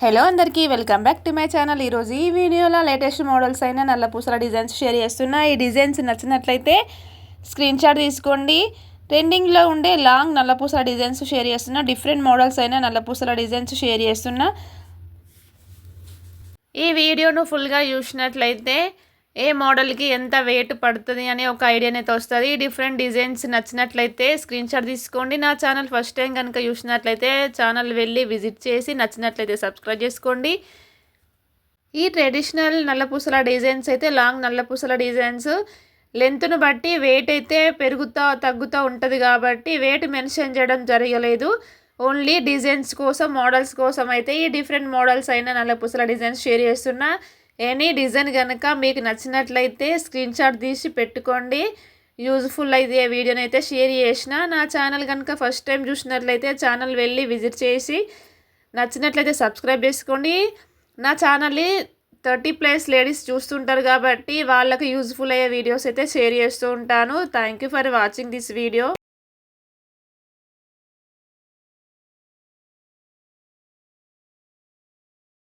Hello అందరికీ welcome back to my channel. ఈరోజు ఈ వీడియోలో లేటెస్ట్ మోడల్స్ అయిన నల్ల పూసల డిజైన్స్ షేర్ చేస్తున్నా. ఈ డిజైన్స్ నచ్చినట్లయితే స్క్రీన్ షాట్ తీసుకోండి. ట్రెండింగ్లో ఉండే లాంగ్ నల్ల పూసల డిజైన్స్ షేర్ చేస్తున్నా. డిఫరెంట్ మోడల్స్ అయిన నల్ల పూసల డిజైన్స్ షేర్ చేస్తున్నా. ఈ వీడియోను ఫుల్గా చూసినట్లయితే ఏ మోడల్కి ఎంత వెయిట్ పడుతుంది అనే ఒక ఐడియా అయితే వస్తుంది. డిఫరెంట్ డిజైన్స్ నచ్చినట్లయితే స్క్రీన్ షాట్ తీసుకోండి. నా ఛానల్ ఫస్ట్ టైం కనుక చూసినట్లయితే ఛానల్ వెళ్ళి విజిట్ చేసి నచ్చినట్లయితే సబ్స్క్రైబ్ చేసుకోండి. ఈ ట్రెడిషనల్ నల్లపూసల డిజైన్స్ అయితే లాంగ్ నల్లపూసల డిజైన్స్ లెంత్ను బట్టి వెయిట్ అయితే పెరుగుతూ తగ్గుతూ ఉంటుంది కాబట్టి వెయిట్ మెన్షన్ చేయడం జరగలేదు. ఓన్లీ డిజైన్స్ కోసం మోడల్స్ కోసం అయితే ఈ డిఫరెంట్ మోడల్స్ అయిన నల్లపూసల డిజైన్స్ షేర్ చేస్తున్నా. ఎనీ డిజైన్ కనుక మీకు నచ్చినట్లయితే స్క్రీన్ షాట్ తీసి పెట్టుకోండి. యూజ్ఫుల్ అయితే వీడియోని అయితే షేర్ చేసిన. నా ఛానల్ కనుక ఫస్ట్ టైం చూసినట్లయితే ఛానల్ వెళ్ళి విజిట్ చేసి నచ్చినట్లయితే సబ్స్క్రైబ్ చేసుకోండి. నా ఛానల్ని 30+ లేడీస్ చూస్తుంటారు కాబట్టి వాళ్ళకి యూజ్ఫుల్ అయ్యే వీడియోస్ అయితే షేర్ చేస్తూ ఉంటాను. Thank you for watching this video.